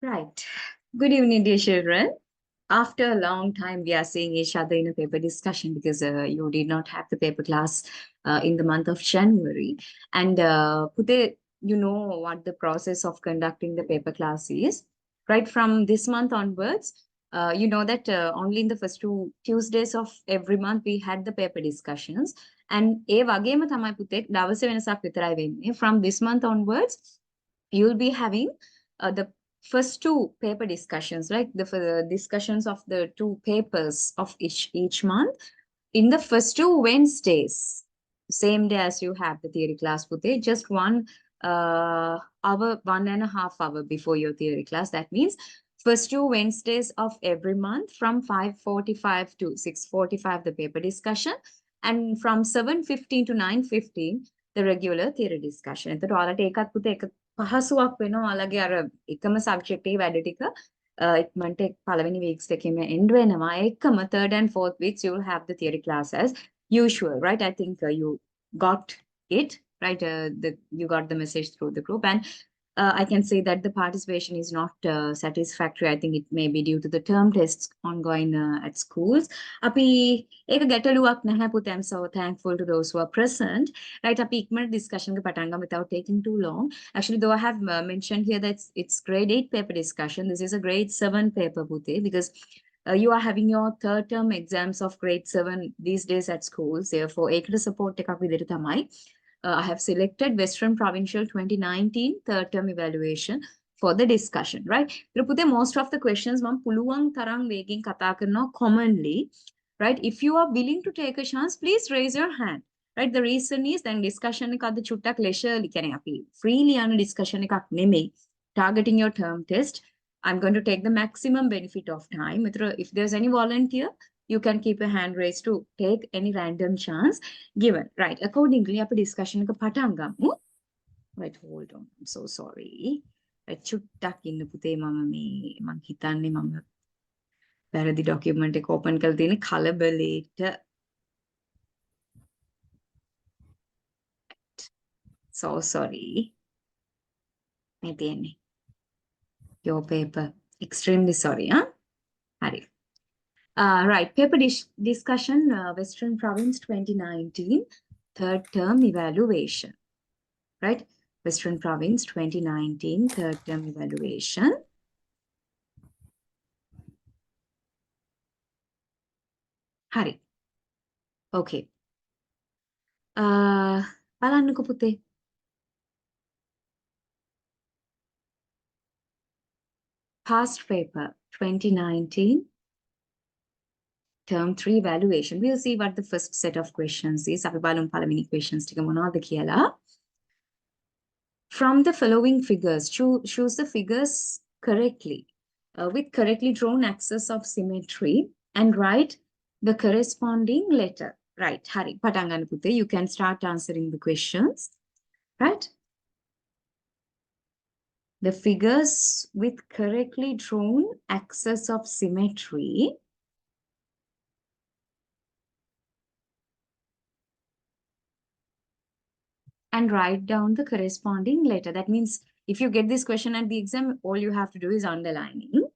Right. Good evening, dear children. After a long time, we are seeing each other in a paper discussion because you did not have the paper class in the month of January. And Pute, you know what the process of conducting the paper class is. Right from this month onwards, you know that only in the first two Tuesdays of every month we had the paper discussions. And ඒ වගේම තමයි පුතේ දවස වෙනසක් විතරයි වෙන්නේ. From this month onwards, you'll be having the first two paper discussions, right? The discussions of the two papers of each month in the first two Wednesdays, same day as you have the theory class, Pute, just 1 hour, 1.5 hours before your theory class. That means first two Wednesdays of every month from 5:45 to 6:45, the paper discussion, and from 7:15 to 9:15, the regular theory discussion. එතකොට ඔයාලට ඒකත් පුතේ එක පහසුවක් වෙනවා ඔයාලගේ අර එකම සබ්ජෙක්ට් එකේ වැඩ ටික ඉක්මනට පළවෙනි weeks එකේම end වෙනවා. ඒකම third and fourth weeks you will have the theory class as usual, right? I think you got it, right? You got the message through the group, and I can say that the participation is not satisfactory. I think it may be due to the term tests ongoing at schools. අපි ඒක ගැටලුවක් නැහැ පුතේ. I'm so thankful to those who are present. Right, අපි ඉක්මනට discussion එක පටන් ගමු without taking too long. Actually, though I have mentioned here that it's grade 8 paper discussion, this is a grade 7 paper, Pute, because you are having your third term exams of grade 7 these days at schools. Therefore, ඒකට support එකක් විදිහට තමයි I have selected Western Provincial 2019 third term evaluation for the discussion, right? Pute, most of the questions මම පුළුවන් තරම් වේගෙන් කතා කරනවා commonly, right? If you are willing to take a chance, please raise your hand. Right, the reason is then discussion එක අද චුට්ටක් leisurely කියන්නේ අපි freely යන discussion එකක් නෙමෙයි. Targeting your term test, I'm going to take the maximum benefit of time. If there's any volunteer, you can keep a hand raised to take any random chance given. Right, accordingly අපි discussion එක පටන් ගමු. Right, hold on. I'm so sorry. Right, චුට්ටක් ඉන්න පුතේ මම හිතන්නේ මම වැරදි document එක open කරලා තියෙන කලබලේට. So sorry. Your paper. Extremely sorry, huh? Hari. Right, paper discussion, Western Province 2019, third term evaluation. Right, Western Province 2019, third term evaluation. Hari. Okay. බලන්නකො පුතේ. Past paper 2019, term 3 evaluation. We'll see what the first set of questions is. අපි බලමු පළවෙනි questions ටික මොනවද කියලා. From the following figures, choose the figures correctly with correctly drawn axis of symmetry and write the corresponding letter. Right, Hari, පටන් ගන්න පුතේ. You can start answering the questions. Right? The figures with correctly drawn axis of symmetry and write down the corresponding letter. That means if you get this question at the exam, all you have to do is underlining.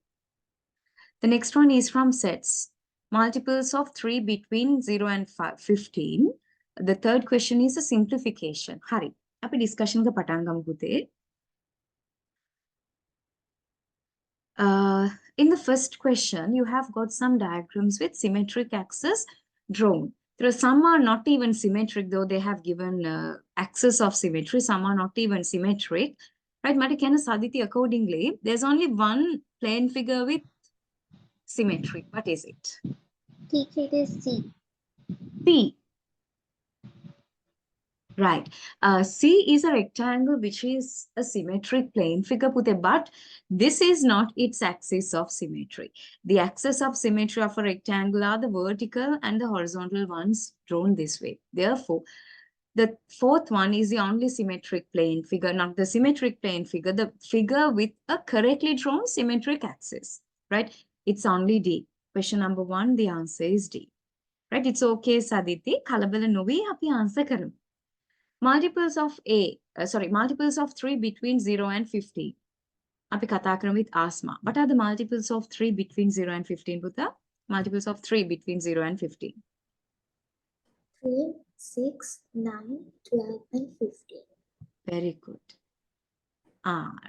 The next one is from sets. Multiples of 3 between 0 and 15. The third question is a simplification. Hari, අපි discussion එක පටන් ගමු පුතේ. In the first question, you have got some diagrams with symmetric axis drawn. Some are not even symmetric, though they have given axis of symmetry. Some are not even symmetric. Right, Matikana Saditi, accordingly, there's only one plane figure with symmetry. What is it? Teacher, it is C. C. Right. C is a rectangle which is a symmetric plane figure, Pute, but this is not its axis of symmetry. The axis of symmetry of a rectangle are the vertical and the horizontal ones drawn this way. Therefore, the fourth one is the only symmetric plane figure, not the symmetric plane figure, the figure with a correctly drawn symmetric axis. Right? It's only D. Question number 1, the answer is D. Right? It's okay, Saditi. Kalabala novi api answer karam. Multiples of multiples of 3 between 0 and 50. අපි කතා කරමු with asthma. What are the multiples of 3 between 0 and 15 පුතා? Multiples of 3 between 0 and 15. 3, 6, 9, 12, and 15. Very good.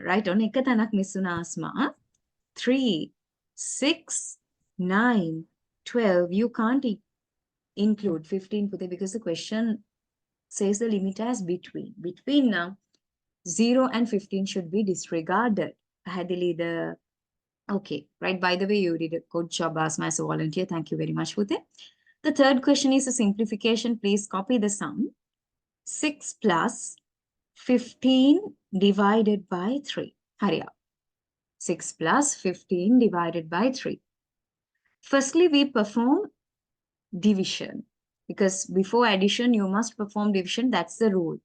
Right. On එක තැනක් miss වුණා asthma. 3, 6, 9, 12. You can't include 15 පුතේ because the question says the limit as between. Between now, 0 and 15 should be disregarded. Hadili, okay, right. By the way, you did a good job, Asma, as a volunteer. Thank you very much, Pute. The third question is a simplification. Please copy the sum. 6 plus 15 divided by 3. Hurry up. 6 plus 15 divided by 3. Firstly, we perform division. Because before addition, you must perform division. That's the rule.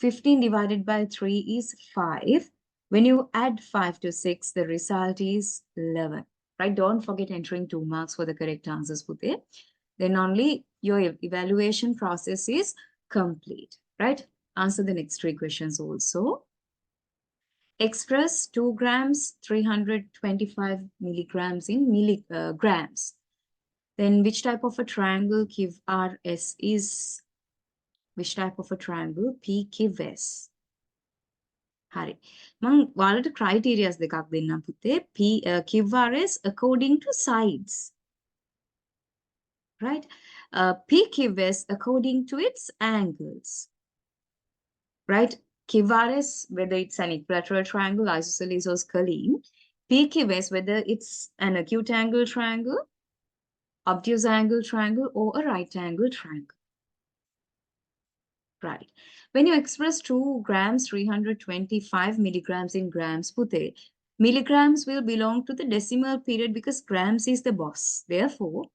15 divided by 3 is 5. When you add 5 to 6, the result is 11. Right? Don't forget entering 2 marks for the correct answers, Pute. Then only your evaluation process is complete. Right? Answer the next 3 questions also. Express 2 grams, 325 milligrams in grams. Then which type of a triangle QRS is? Which type of a triangle? PQS. Hari. මං ඔයාලට criterias දෙකක් දෙන්නම් පුතේ. QRS according to sides. Right? PQS according to its angles. Right? QRS, whether it's an equilateral triangle, isosceles, or scalene. PQS, whether it's an acute angle triangle, obtuse angle triangle, or a right angle triangle. Right. When you express 2 grams, 325 milligrams in grams, Pute, milligrams will belong to the decimal period because grams is the boss. Therefore,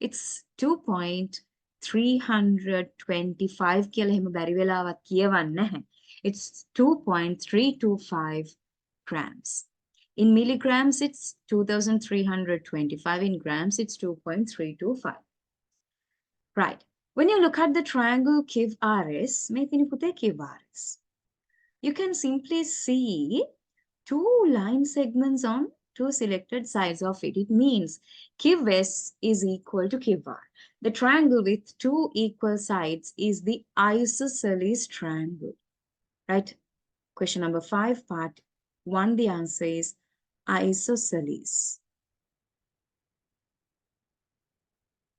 it's 2.325 කියලා එහෙම බැරි වෙලාවක් කියවන්නේ නැහැ. It's 2.325 grams. In milligrams, it's 2,325. In grams, it's 2.325. Right. When you look at the triangle QRS, you can simply see 2 line segments on 2 selected sides of it. It means QS is equal to QR. The triangle with 2 equal sides is the isosceles triangle. Right? Question number 5, part 1, the answer is isosceles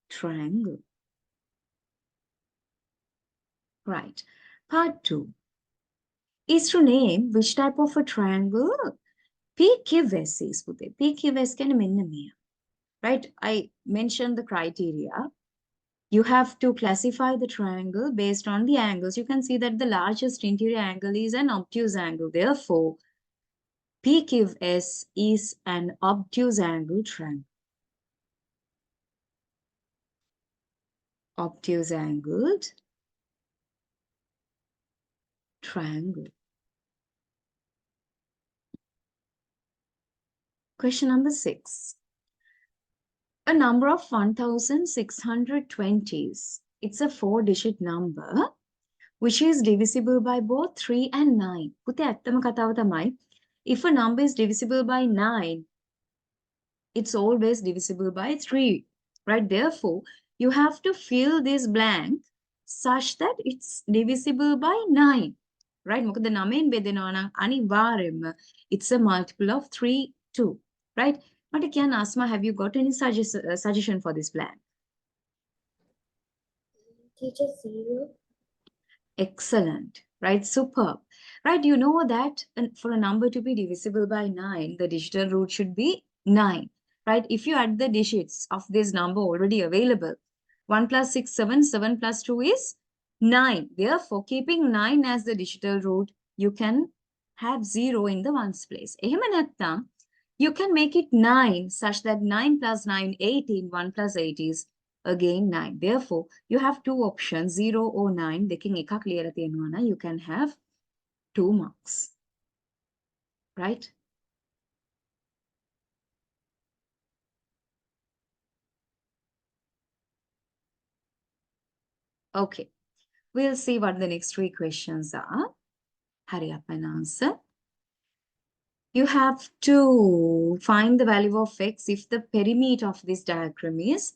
triangle. Right. Part 2 is to name which type of a triangle PQS is. PQS can mean. Right? I mentioned the criteria. You have to classify the triangle based on the angles. You can see that the largest interior angle is an obtuse angle. Therefore, PQS is an obtuse angle triangle. Obtuse angled triangle. Question number 6. A number of 1,620s. It's a 4-digit number which is divisible by both 3 and 9. පුතේ ඇත්තම කතාව තමයි, if a number is divisible by 9, it's always divisible by 3. Right? Therefore, you have to fill this blank such that it's divisible by 9. Right? මොකද 9න් බෙදෙනවා නම් අනිවාර්යයෙන්ම it's a multiple of 3, 2. Right? But again, Asma, have you got any suggestion for this blank? Teacher, 0. Excellent. Right? Superb. Right? You know that for a number to be divisible by 9, the digital root should be 9. Right? If you add the digits of this number already available, 1 plus 6, 7, 7 plus 2 is 9. Therefore, keeping 9 as the digital root, you can have 0 in the ones place. එහෙම නැත්නම්, you can make it 9 such that 9 plus 9, 18, 1 plus 8 is again 9. Therefore, you have 2 options, 0 or 9. දෙකෙන් එකක් ලියලා තියෙනවා නම් you can have 2 marks. Right? Okay. We'll see what the next 3 questions are. Hurry up and answer. You have to find the value of x if the perimeter of this diagram is,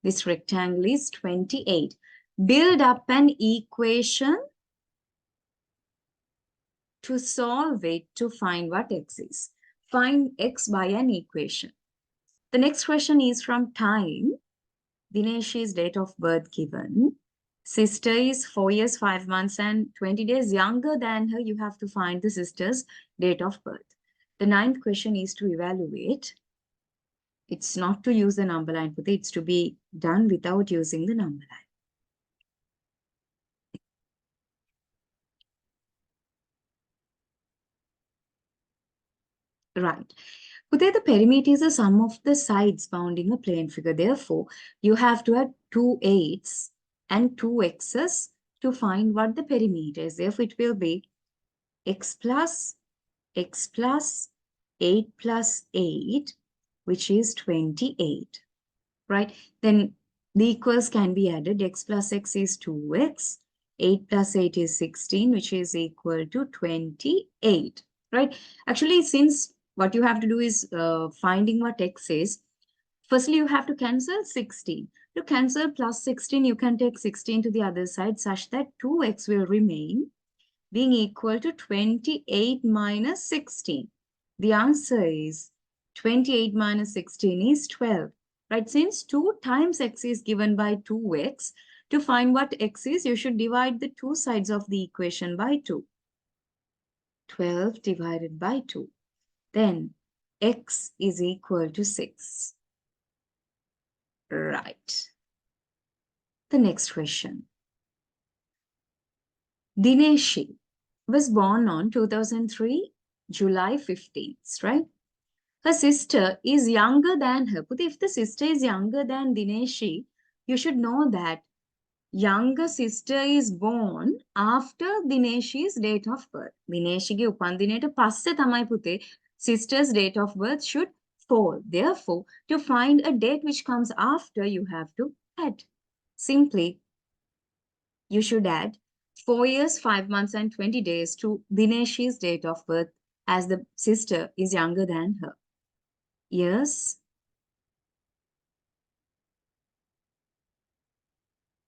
this rectangle is 28. Build up an equation to solve it to find what x is. Find x by an equation. The next question is from time. Dinesh's date of birth given. Sister is 4 years, 5 months, and 20 days younger than her. You have to find the sister's date of birth. The ninth question is to evaluate. It's not to use the number line, but it's to be done without using the number line. Right. But the perimeter is the sum of the sides bounding a plane figure. Therefore, you have to add 2 8s and 2 x's to find what the perimeter is. Therefore, it will be x plus 8 plus 8, which is 28, right? Then the equals can be added. X plus x is 2x. 8 plus 8 is 16, which is equal to 28, right? Actually, since what you have to do is finding what x is, firstly, you have to cancel 16. To cancel plus 16, you can take 16 to the other side such that 2x will remain, being equal to 28 minus 16. The answer is 28 minus 16 is 12, right? Since 2 times x is given by 2x, to find what x is, you should divide the two sides of the equation by 2. 12 divided by 2. Then x is equal to 6. Right. The next question. Dineshi was born on 2003, July 15th, right? Her sister is younger than her. But if the sister is younger than Dineshi, you should know that younger sister is born after Dineshi's date of birth. Dineshige upandineta passe thamai pute sister's date of birth should fall. Therefore, to find a date which comes after, you have to add. Simply, you should add 4 years, 5 months, and 20 days to Dineshi's date of birth as the sister is younger than her. Years,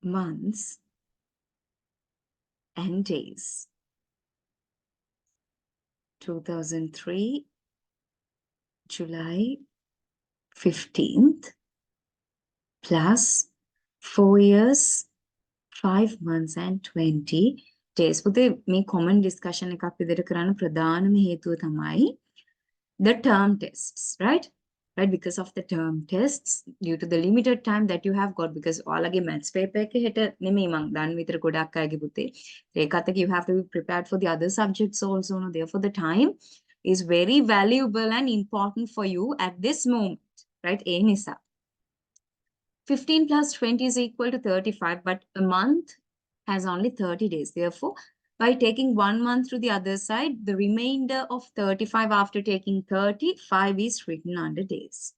months, and days. 2003, July 15th, plus 4 years, 5 months, and 20 days. පුතේ මේ common discussion එකක් විදිහට කරන්න ප්‍රධානම හේතුව තමයි the term tests, right? Right, because of the term tests, due to the limited time that you have got, because ඔයාලගේ maths paper එක හෙට නෙමෙයි මං දන්න විතර ගොඩක් අයගේ පුතේ. ඒකත් එක්ක you have to be prepared for the other subjects also. No? Therefore, the time is very valuable and important for you at this moment, right? ඒ නිසා. 15 plus 20 is equal to 35, but a month has only 30 days. Therefore, by taking 1 month to the other side, the remainder of 35 after taking 35 is written under days.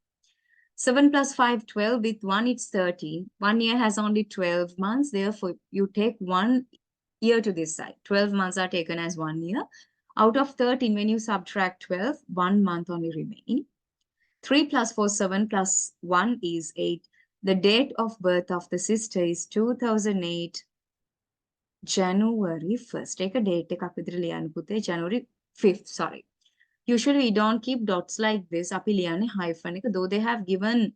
7 plus 5, 12. With 1, it's 13. 1 year has only 12 months. Therefore, you take 1 year to this side. 12 months are taken as 1 year. Out of 13, when you subtract 12, 1 month only remains. 3 plus 4, 7 plus 1 is 8. The date of birth of the sister is 2008, January 1st. Take a date, January 5th, sorry. Usually we don't keep dots like this. Api liyane hyphen එක, though they have given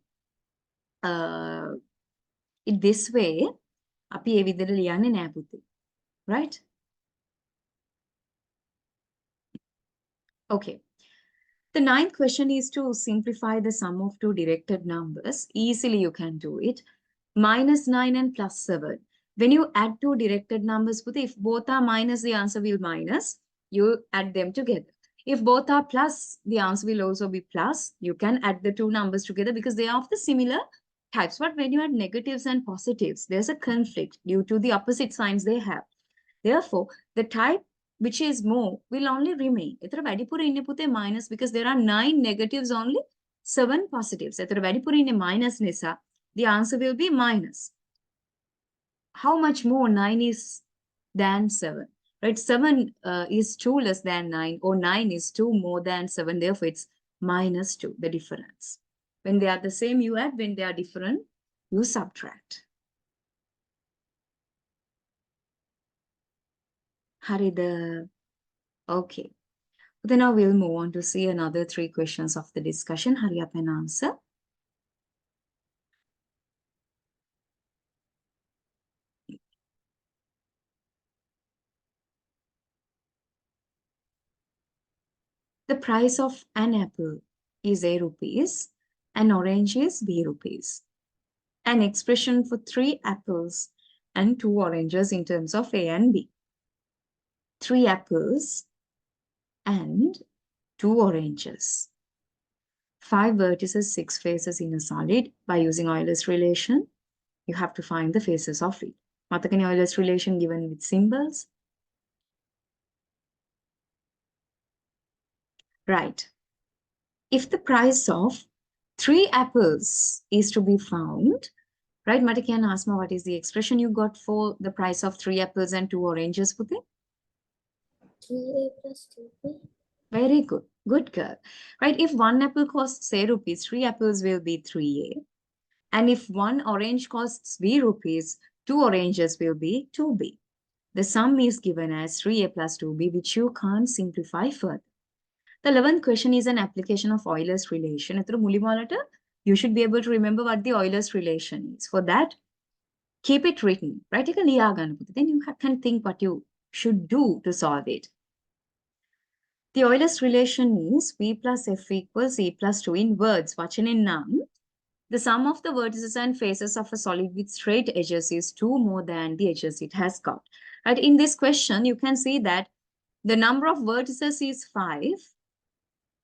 it this way. Api e විදිහට ලියන්නේ නෑ පුතේ. Right? Okay. The ninth question is to simplify the sum of two directed numbers. Easily you can do it. Minus 9 and plus 7. When you add two directed numbers, if both are minus, the answer will minus. You add them together. If both are plus, the answer will also be plus. You can add the two numbers together because they are of the similar types. But when you add negatives and positives, there's a conflict due to the opposite signs they have. Therefore, the type which is more will only remain. එතර වැඩිපුර ඉන්නේ පුතේ minus because there are 9 negatives only, 7 positives. එතර වැඩිපුර ඉන්නේ minus නිසා the answer will be minus. How much more 9 is than 7? right? 7 is 2 less than 9, or 9 is 2 more than 7. Therefore, it's minus 2, the difference. When they are the same, you add. When they are different, you subtract. Harida. Okay. Then now we'll move on to see another 3 questions of the discussion. Hurry up and answer. The price of an apple is A rupees, an orange is B rupees. An expression for 3 apples and 2 oranges in terms of A and B. 3 apples and 2 oranges. 5 vertices, 6 faces in a solid. By using Euler's relation, you have to find the faces of it. Matakani Euler's relation given with symbols. Right. If the price of 3 apples is to be found, right, Mata can ask me what is the expression you got for the price of 3 apples and 2 oranges, Puti? 3a plus 2b. Very good. Good girl. Right, if 1 apple costs, say, rupees, 3 apples will be 3a. And if 1 orange costs b rupees, 2 oranges will be 2b. The sum is given as 3a plus 2b, which you can't simplify further. The 11th question is an application of Euler's relation. You should be able to remember what the Euler's relation is. For that, keep it written. Right? Then you can think what you should do to solve it. The Euler's relation is V plus F equals E plus 2 in words. Vachanennam. The sum of the vertices and faces of a solid with straight edges is 2 more than the edges it has got. Right? In this question, you can see that the number of vertices is 5.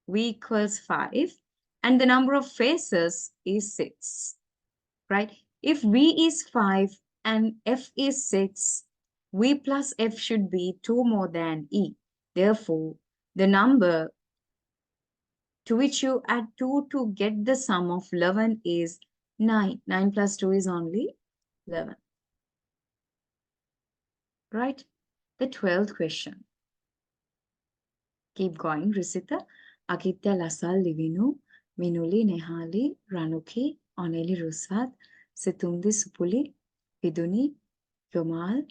V equals 5. And the number of faces is 6. Right? If V is 5 and F is 6, V plus F should be 2 more than E. Therefore, the number to which you add 2 to get the sum of 11 is 9. 9 plus 2 is only 11. Right? The 12th question. Keep going, Risita. Akitya Lasal Livinu, Minuli Nehali, Ranuki, Oneli Rusat, Situndi Supuli, Viduni, Yomal.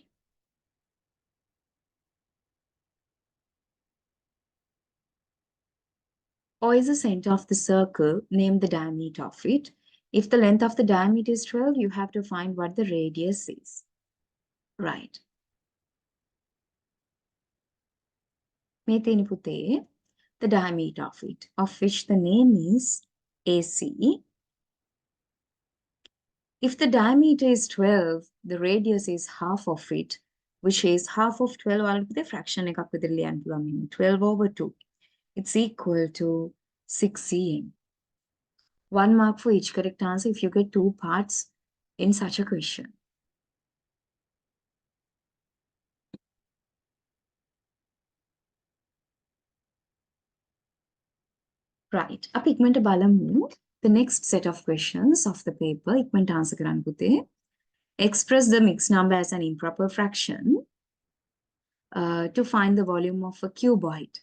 O is the center of the circle, name the diameter of it. If the length of the diameter is 12, you have to find what the radius is. Right. Meteni pute, the diameter of it, of which the name is AC. If the diameter is 12, the radius is half of it, which is half of 12, the fraction 12 over 2. It's equal to 6 cm. 1 mark for each correct answer if you get 2 parts in such a question. Right. Up ikmenta balamu. The next set of questions of the paper, ikmenta answer karan pute. Express the mixed number as an improper fraction to find the volume of a cuboid.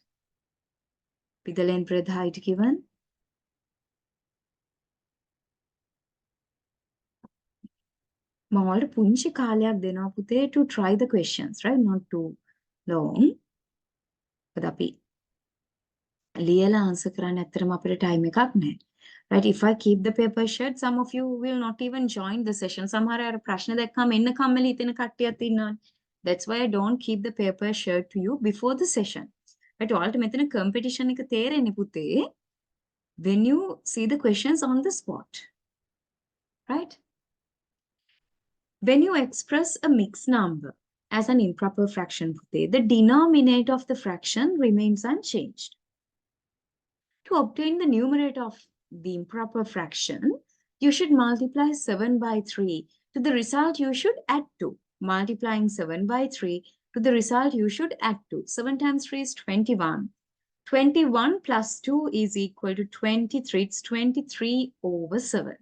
With the length, breadth, height given. මමවලට පුංචි කාලයක් දෙනවා පුතේ to try the questions, right? Not too long. but අපි ලියලා answer කරන්න ඇත්තටම අපිට time එකක් නැහැ. Right? If I keep the paper shared, some of you will not even join the session. සමහර අය ප්‍රශ්න දැක්කම එන්න කම්මැලි හිතෙන කට්ටියක් ඉන්නවා. That's why I don't keep the paper shared to you before the session. Right? ඔයාලට මෙතන competition එක තේරෙන්නේ පුතේ when you see the questions on the spot. Right? When you express a mixed number as an improper fraction, the denominator of the fraction remains unchanged. To obtain the numerator of the improper fraction, you should multiply 7 by 3 to the result you should add 2. Multiplying 7 by 3 to the result you should add 2. 7 times 3 is 21. 21 plus 2 is equal to 23. It's 23 over 7.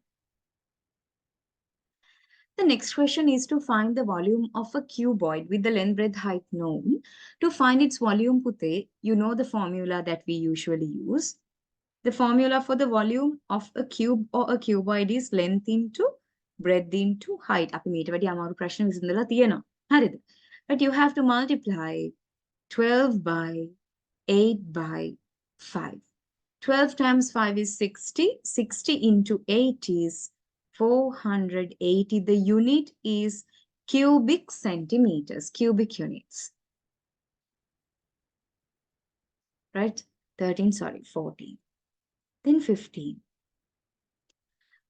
The next question is to find the volume of a cuboid with the length, breadth, height known. To find its volume, Pute, you know the formula that we usually use. The formula for the volume of a cube or a cuboid is length into breadth into height. අපි මීට වැඩි අමාරු ප්‍රශ්න විසඳලා තියෙනවා. හරිද? But you have to multiply 12 by 8 by 5. 12 times 5 is 60. 60 into 8 is 480. The unit is cubic centimeters, cubic units. Right? 13, sorry, 14. Then 15.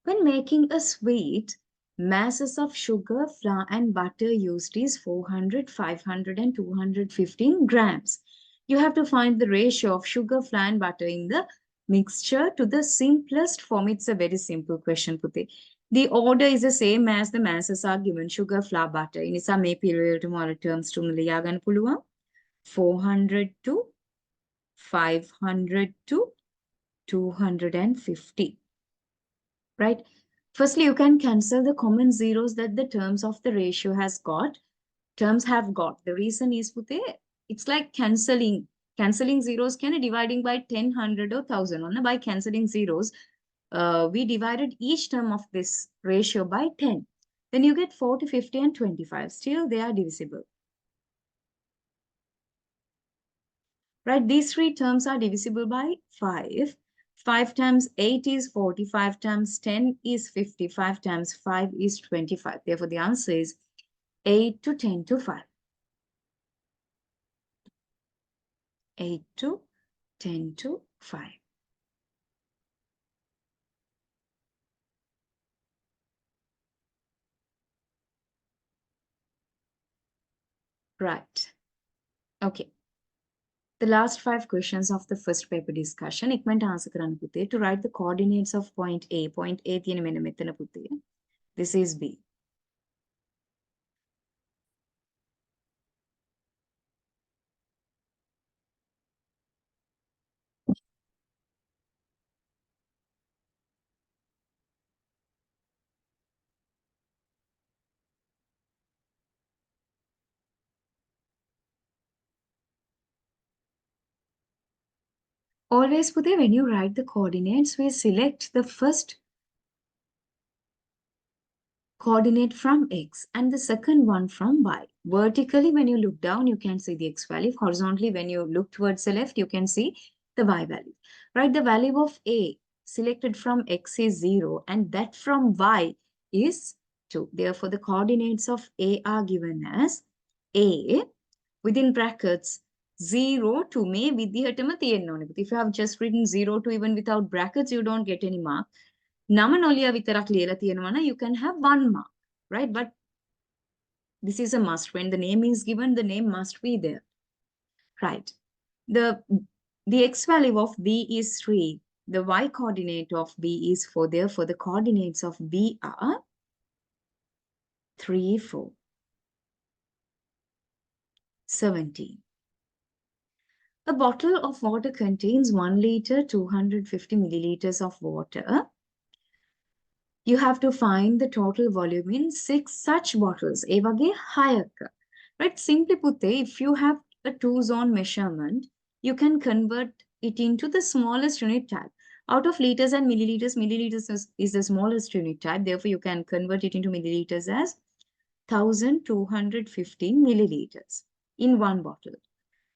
When making a sweet, masses of sugar, flour, and butter used is 400, 500, and 215 grams. You have to find the ratio of sugar, flour, and butter in the mixture to the simplest form. It's a very simple question, Puti. The order is the same as the masses are given, sugar, flour, butter. In නිසා මේ period tomorrow terms to ලියා ගන්න පුළුවන්. 400 to 500 to 250. Right? Firstly, you can cancel the common zeros that the terms of the ratio has got. Terms have got. The reason is, Puti, it's like cancelling. Cancelling zeros can dividing by 10, 100 or 1000. By cancelling zeros, we divided each term of this ratio by 10. Then you get 40, 50, and 25. Still, they are divisible. Right? These three terms are divisible by 5. 5 times 8 is 40. 5 times 10 is 50. 5 times 5 is 25. Therefore, the answer is 8 to 10 to 5. 8 to 10 to 5. Right. Okay. The last 5 questions of the first paper discussion. ඉක්මනට answer කරන්න පුතේ. To write the coordinates of point A. Point A තියෙන මෙන්න මෙතන පුතේ. This is B. Always, Pude, when you write the coordinates, we select the first coordinate from X and the second one from Y. Vertically, when you look down, you can see the X value. Horizontally, when you look towards the left, you can see the Y value. Right? The value of A selected from X is 0 and that from Y is 2. Therefore, the coordinates of A are given as A within brackets 0 to may විදිහටම තියෙන්න ඕනේ. But if you have just written 0 to even without brackets, you don't get any mark. නම නොලියා විතරක් ලියලා තියෙනවා නම් you can have 1 mark, right? But this is a must. When the name is given, the name must be there, right? The x value of B is 3. The y coordinate of B is 4. Therefore, the coordinates of B are 3, 4, 17. A bottle of water contains 1 liter, 250 milliliters of water. You have to find the total volume in 6 such bottles. ඒ වගේ 6ක. Right? Simply put, if you have a 2-zone measurement, you can convert it into the smallest unit type. Out of liters and milliliters, milliliters is the smallest unit type. Therefore, you can convert it into milliliters as 1215 milliliters in one bottle.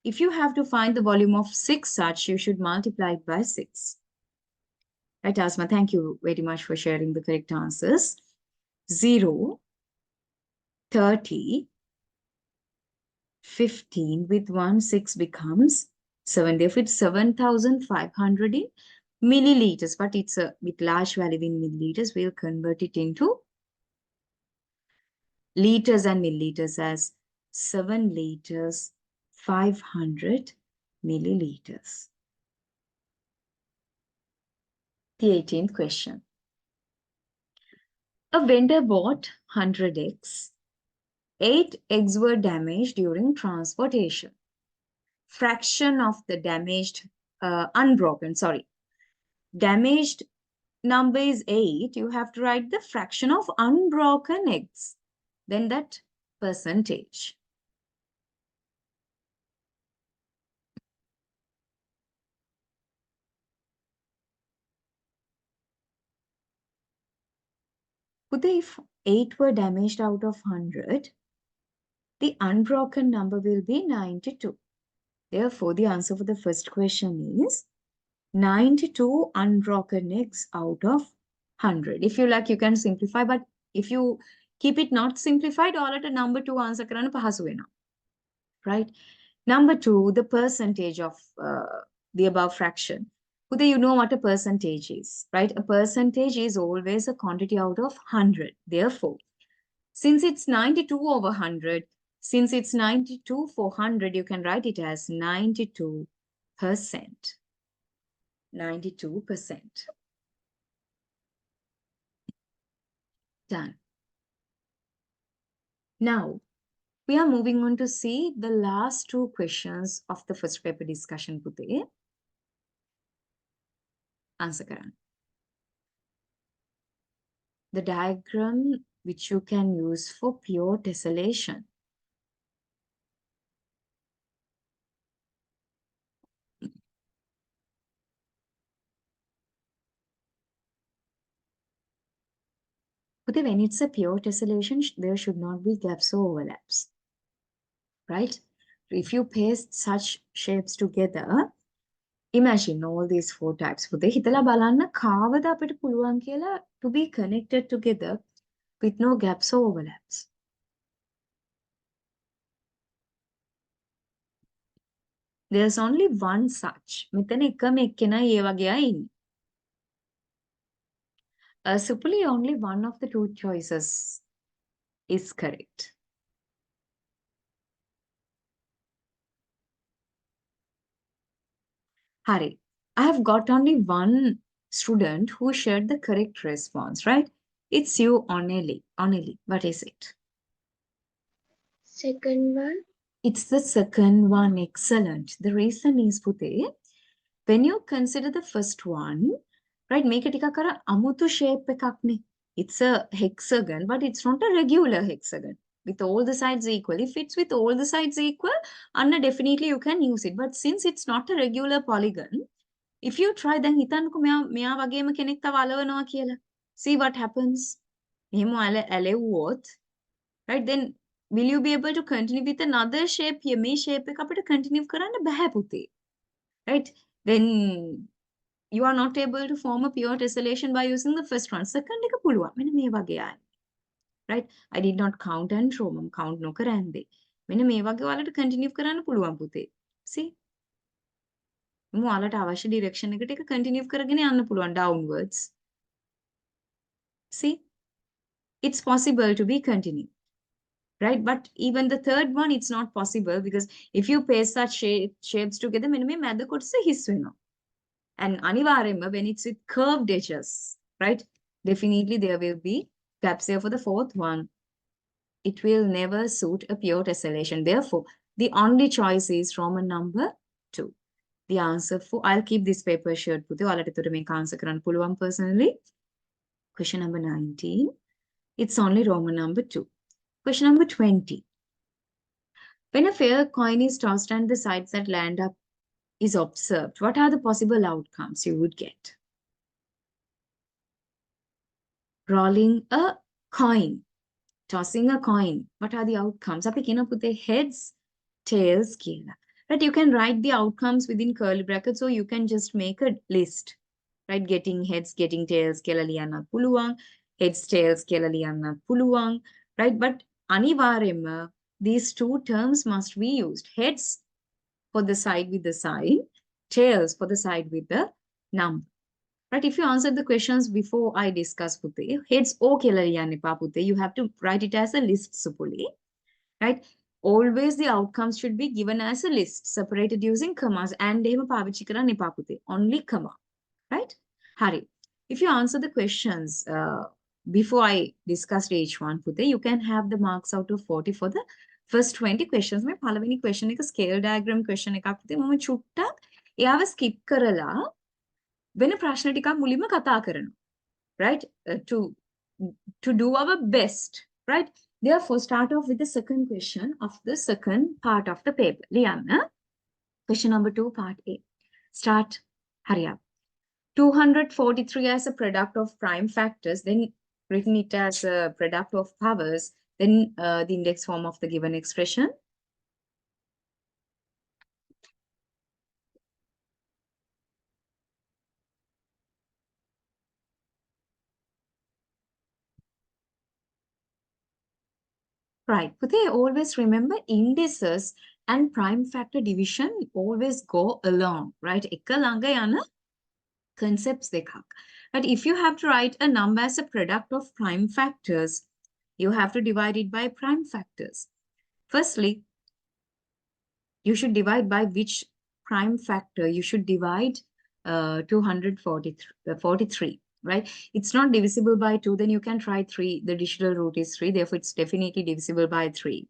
If you have to find the volume of 6 such, you should multiply it by 6. Right, Asma, thank you very much for sharing the correct answers. 0, 30, 15 with 1, 6 becomes 7. Therefore, it's 7,500 in milliliters, but it's a bit large value in milliliters. We'll convert it into liters and milliliters as 7 liters, 500 milliliters. The 18th question. A vendor bought 100 eggs. 8 eggs were damaged during transportation. Fraction of the damaged, damaged number is 8, you have to write the fraction of unbroken eggs. Then that percentage. If 8 were damaged out of 100, the unbroken number will be 92. Therefore, the answer for the first question is 92 unbroken eggs out of 100. If you like, you can simplify, but if you keep it not simplified, all at a number 2 answer karana pahasu wena. Right? Number 2, the percentage of the above fraction. Uday, you know what a percentage is, right? A percentage is always a quantity out of 100. Therefore, since it's 92 over 100, since it's 92 for 100, you can write it as 92%. 92%. Done. Now, we are moving on to see the last two questions of the first paper discussion. Pute. Answer karan. The diagram which you can use for pure tessellation. But when it's a pure tessellation, there should not be gaps or overlaps, right? If you paste such shapes together, imagine all these four types. පුතේ හිතලා බලන්න කාවද අපිට පුළුවන් කියලා to be connected together with no gaps or overlaps. There's only one such. මෙතන එකම එක්කෙනයි ඒ වගේ අය ඉන්නේ. Supuli, only one of the two choices is correct. Hari, I have got only one student who shared the correct response, right? It's you, Oneli. Oneli, what is it? Second one. It's the second one. Excellent. The reason is, Pute, when you consider the first one, right, make it a amutu shape ekakne. It's a hexagon, but it's not a regular hexagon with all the sides equal. If it's with all the sides equal, Anna, definitely you can use it. But since it's not a regular polygon, if you try, then හිතන්නකෝ මෙයා වගේම කෙනෙක් තව අලවනවා කියලා. See what happens. එහෙම ඇලෙව්වොත්, right? Then will you be able to continue with another shape here? මේ shape එක අපිට continue කරන්න බෑ පුතේ. Right? Then you are not able to form a pure tessellation by using the first one. Second එක පුළුවන්. මෙන්න මේ වගේ ආයි. Right? I did not count and show මම count නොකර ඇන්දේ. මෙන්න මේ වගේ ඔයාලට continue කරන්න පුළුවන් පුතේ. See? ඔයාලට අවශ්‍ය direction එකට එක continue කරගෙන යන්න පුළුවන් downwards. See? It's possible to be continued. Right? But even the third one, it's not possible because if you paste such shapes together, මෙන්න මේ මැද කොටස හිස් වෙනවා. And අනිවාර්යෙන්ම when it's with curved edges, right? Definitely there will be gaps there for the fourth one. It will never suit a pure tessellation. Therefore, the only choice is Roman number 2. The answer for, I'll keep this paper shared පුතේ. ඔයාලට එතකොට මේක answer කරන්න පුළුවන් personally. Question number 19. It's only Roman number 2. Question number 20. When a fair coin is tossed and the sides that land up is observed, what are the possible outcomes you would get? Rolling a coin. Tossing a coin. What are the outcomes? අපි කියන පුතේ heads, tails කියලා. Right, you can write the outcomes within curly brackets, or you can just make a list. Right, getting heads, getting tails කියලා ලියන්නත් පුළුවන්. Heads, tails කියලා ලියන්නත් පුළුවන්. Right, but අනිවාර්යෙන්ම these two terms must be used. Heads for the side with the sign, tails for the side with the number. Right, if you answered the questions before I discuss පුතේ, heads O කියලා ලියන්න එපා පුතේ. You have to write it as a list සුපුලි. Right? Always the outcomes should be given as a list, separated using commas. And එහෙම පාවිච්චි කරන්න එපා පුතේ. Only comma. Right? Hari. If you answer the questions before I discussed each one, Pute, you can have the marks out of 40 for the first 20 questions. මේ පළවෙනි question එක scale diagram question එකක් පුතේ. මම චුට්ටක් එයාව skip කරලා වෙන ප්‍රශ්න ටිකක් මුලින්ම කතා කරනවා. right? To do our best, right? Therefore, start off with the second question of the second part of the paper. Liana, question number 2, part A. Start. Hurry up. 243 as a product of prime factors, then written it as a product of powers, then the index form of the given expression. Right. But they always remember indices and prime factor division always go along, right? එක ළඟ යන concepts දෙකක්. But if you have to write a number as a product of prime factors, you have to divide it by prime factors. Firstly, you should divide by which prime factor? You should divide 243, right? It's not divisible by 2, then you can try 3. The digital root is 3, therefore it's definitely divisible by 3.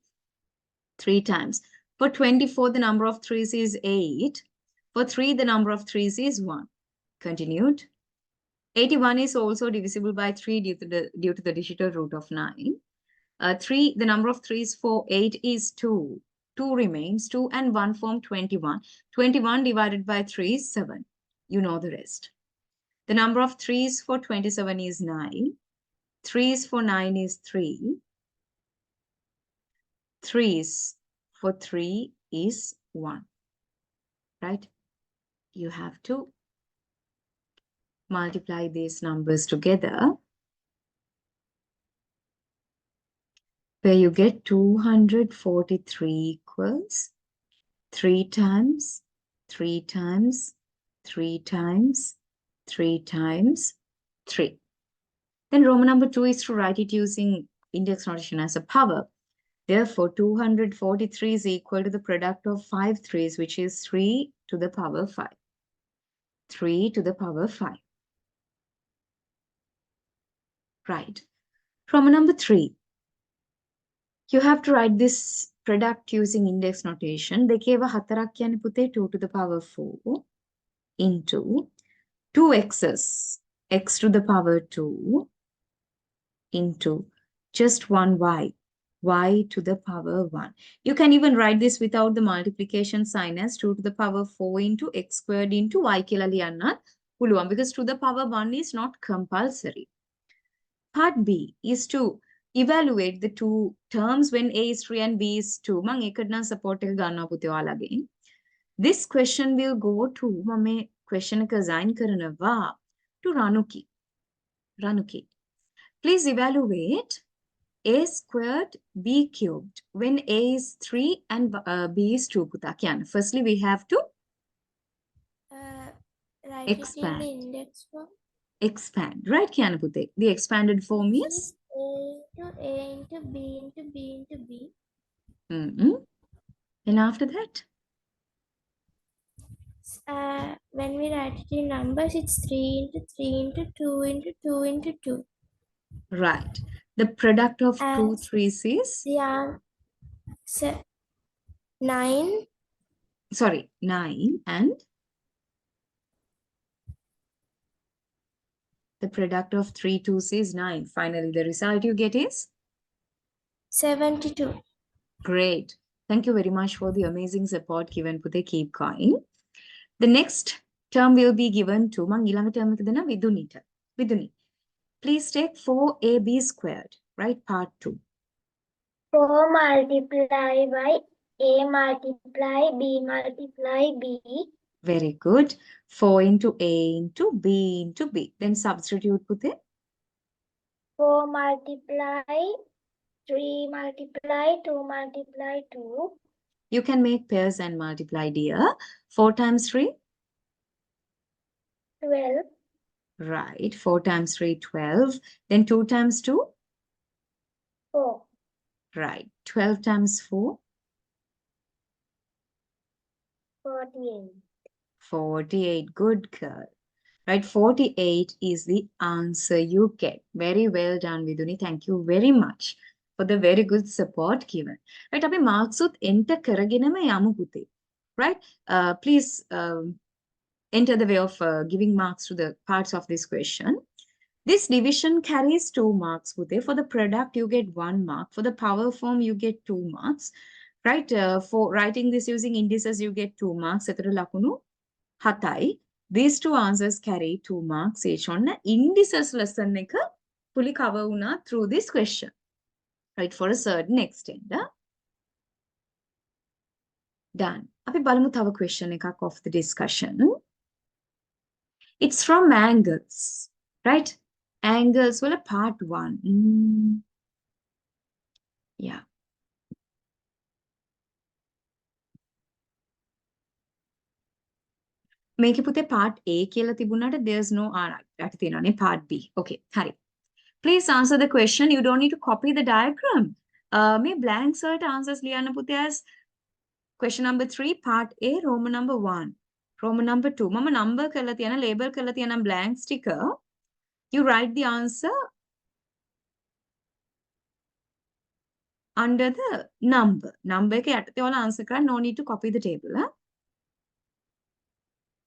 3 times. For 24, the number of 3's is 8. For 3, the number of 3's is 1. Continued. 81 is also divisible by 3 due to the digital root of 9. 3, the number of 3's for 8 is 2. 2 remains. 2 and 1 form 21. 21 divided by 3 is 7. You know the rest. The number of 3's for 27 is 9. 3's for 9 is 3. 3's for 3 is 1. Right? You have to multiply these numbers together, where you get 243 equals 3 times, 3 times, 3 times, 3 times 3. Then Roman number 2 is to write it using index notation as a power. Therefore, 243 is equal to the product of 5 3's, which is 3 to the power 5. 3 to the power 5. Right. Roman number 3. You have to write this product using index notation. දෙකේව 4ක් කියන්නේ පුතේ 2 to the power 4 into 2x's, x to the power 2 into just 1y, y to the power 1. You can even write this without the multiplication sign as 2 to the power 4 into x squared into y කියලා ලියන්නත් පුළුවන්, because 2 to the power 1 is not compulsory. Part B is to evaluate the two terms when A is 3 and B is 2. මම ඒකට නම් support එක ගන්නවා පුතේ ඔයාලගෙන්. This question will go to මම question එක assign කරනවා to Ranuki. Ranuki. Please evaluate A squared B cubed when A is 3 and B is 2 පුතා කියන්න. Firstly we have to write expand. it in the index form. Expand. Right කියන්න පුතේ. The expanded form is A into B into B into B. And after that? When we write it in numbers, it's 3 into 3 into 2 into 2 into 2. Right. The product of And 2 3's is? Yeah. 9. Sorry, 9 and? The product of 3 2's is 9. Finally, the result you get is? 72. Great. Thank you very much for the amazing support given. Pute, keep going. The next term will be given to mang ilang term ekadena Vidunita. Viduni. Please take 4ab squared, right? Part 2. 4 multiply by A multiply B multiply B. Very good. 4 into A into B into B. Then substitute Pute. 4 multiply 3 multiply 2 multiply 2. You can make pairs and multiply, dear. 4 times 3? 12. Right. 4 times 3, 12. Then 2 times 2? 4. Right. 12 times 4? 48. 48. Good girl. Right. 48 is the answer you get. Very well done, Viduni. Thank you very much for the very good support given. Right. අපි marks උත් enter කරගෙනම යමු පුතේ. Right. Please enter the way of giving marks to the parts of this question. This division carries 2 marks, Pute. For the product, you get 1 mark. For the power form, you get 2 marks. Right? For writing this using indices, you get 2 marks. එතකොට ලකුණු 7යි. These two answers carry 2 marks each. ඔන්න indices lesson එක fully cover වුණා through this question. Right? For a certain extent. Done. අපි බලමු තව question එකක් of the discussion. It's from angles. Right? Angles, well, part 1. Yeah. මේක පුතේ part A කියලා තිබුණාට there's no යට තියෙනවානේ part B. Okay, හරි. Please answer the question. You don't need to copy the diagram. මේ blanks වලට answers ලියන්න පුතේ as question number 3 part A Roman number 1. Roman number 2. මම number කරලා තියන label කරලා තියන blank sticker. You write the answer under the number. Number එක යටතේ ඔයාලා answer කරන්න no need to copy the table.